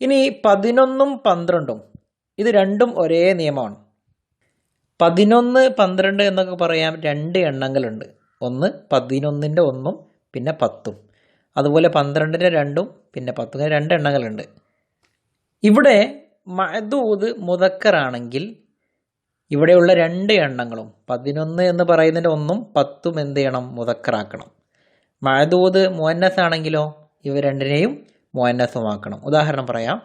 ഇനി 11ഉം 12ഉം ഇത് രണ്ടും ഒരേ നിയമമാണ്. 11, 12 എന്നൊക്കെ പറയാം, രണ്ട് എണ്ണങ്ങളുണ്ട്. ഒന്ന് 11ൻ്റെ 1ഉം പിന്നെ 10ഉം, അതുപോലെ 12ൻ്റെ 2ഉം പിന്നെ 10ഉം, ഇങ്ങനെ രണ്ട് എണ്ണങ്ങളുണ്ട്. ഇവിടെ മഅദൂദ് മുദക്കറാണെങ്കിൽ ഇവിടെയുള്ള രണ്ട് എണ്ണങ്ങളും 11 എന്ന് പറയുന്നതിൻ്റെ 1ഉം 10ഉം എന്ത് ചെയ്യണം? മുദക്കറാക്കണം. മഅദൂദ് മുഅന്നസ് ആണെങ്കിലോ ഇവ രണ്ടിനെയും മുഅന്നസുമാക്കണം. ഉദാഹരണം പറയാം.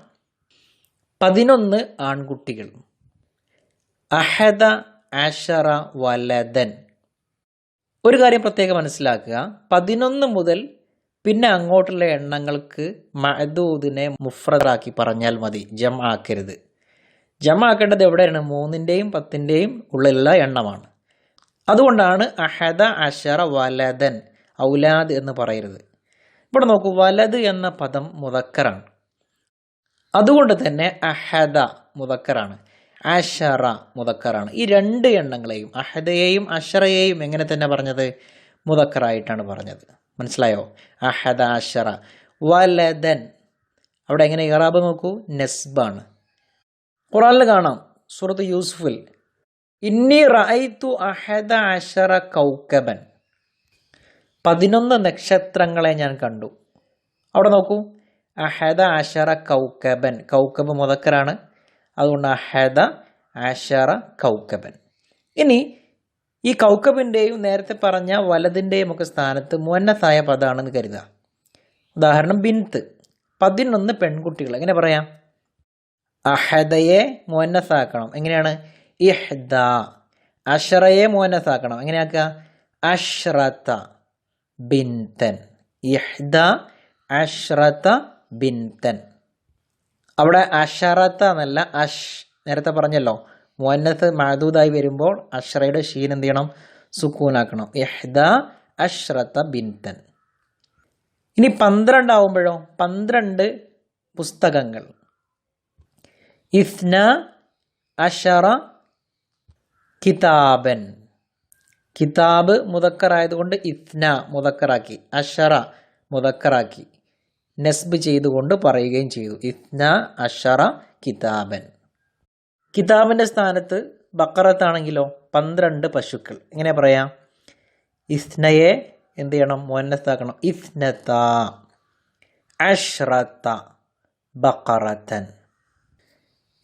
11 ആൺകുട്ടികൾ. അഹദ അശറ വലദൻ. ഒരു കാര്യം പ്രത്യേകം മനസ്സിലാക്കുക, 11 മുതൽ പിന്നെ അങ്ങോട്ടുള്ള എണ്ണങ്ങൾക്ക് മഅദൂദിനെ മുഫ്രദാക്കി പറഞ്ഞാൽ മതി, ജം ആക്കരുത്. ജം ആക്കേണ്ടത് എവിടെയാണ്? 3ൻ്റെയും 10ൻ്റെയും ഉള്ളിലുള്ള എണ്ണമാണ്. അതുകൊണ്ടാണ് അഹദ അശറ വലദൻ, ഔലാദ് എന്ന് പറയരുത്. ഇവിടെ നോക്കൂ, വലത് എന്ന പദം മുദക്കറാണ്. അതുകൊണ്ട് തന്നെ അഹദ മുദക്കറാണ്, അശറ മുദക്കറാണ്. ഈ രണ്ട് എണ്ണങ്ങളെയും, അഹദയെയും അശറയെയും എങ്ങനെ തന്നെ പറഞ്ഞത്? മുദക്കറായിട്ടാണ് പറഞ്ഞത്. മനസ്സിലായോ? അഹദ അശറ വലദൻ. അവിടെ എങ്ങനെ ഇറാബ് നോക്കൂ, നസ്ബാണ്. ഖുർആനിൽ കാണാം, സൂറത്ത് യൂസുഫിൽ, ഇന്നി റഅയ്തു അഹദ അശറ കൗകബൻ, 11 നക്ഷത്രങ്ങളെ ഞാൻ കണ്ടു. അവിടെ നോക്കൂ, അഹദ അശറ കൗകബൻ, കൗകബ് മുദക്കറാണ്, അതുകൊണ്ട് അഹദ അശറ കൗകബൻ. ഇനി ഈ കൗകബിൻ്റെയും നേരത്തെ പറഞ്ഞ വലതിൻ്റെയും ഒക്കെ സ്ഥാനത്ത് മുഅന്നസായ പദമാണെന്ന് കരുതുക. ഉദാഹരണം ബിൻത്ത്, 11 പെൺകുട്ടികൾ. എങ്ങനെ പറയാം? അഹദയെ മുഅന്നസാക്കണം. എങ്ങനെയാണ്? ഇഹ്ദ. അശറയെ മുഅന്നസാക്കണം. എങ്ങനെയാക്കുക? അശ്റത ബിൻതൻ. ഇഹ്ദ അശ്റത ബിൻതൻ. അവിടെ അശറത്ത എന്നല്ല, നേരത്തെ പറഞ്ഞല്ലോ, മുഅന്നസ് മഅദൂദായി വരുമ്പോൾ അശ്റയുടെ ഷീൻ എന്ത് ചെയ്യണം? സുക്കൂനാക്കണം. ഇഹ്ദ അശ്റത ബിൻതൻ. ഇനി 12 ആവുമ്പോഴോ? 12 പുസ്തകങ്ങൾ. ഇസ്ന അശറ കിതാബൻ. കിതാബ് മുദക്കറായതുകൊണ്ട് ഇസ്ന മുദക്കറാക്കി, അശറ മുദക്കറാക്കി, നസ്ബ് ചെയ്തുകൊണ്ട് പറയുകയും ചെയ്തു. ഇസ്ന അശറ കിതാബൻ. കിതാബിൻ്റെ സ്ഥാനത്ത് ബക്കറത്താണെങ്കിലോ 12 പശുക്കൾ. എങ്ങനെ പറയാം? ഇസ്നയെ എന്ത് ചെയ്യണം? മുഅന്നസാക്കണം. ഇസ്നത അശ്റത ബക്കറത്തൻ.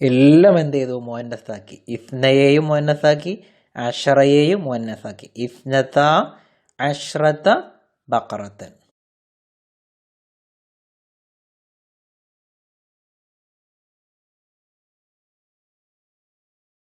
എല്ലാം എന്ത് ചെയ്തു? മുഅന്നസാക്കി. ഇസ്നയെയും മുഅന്നസാക്കി, അശറയെയും മുഅന്നസാക്കി. ഇസ്നത അശ്റത ബക്കറത്തൻ.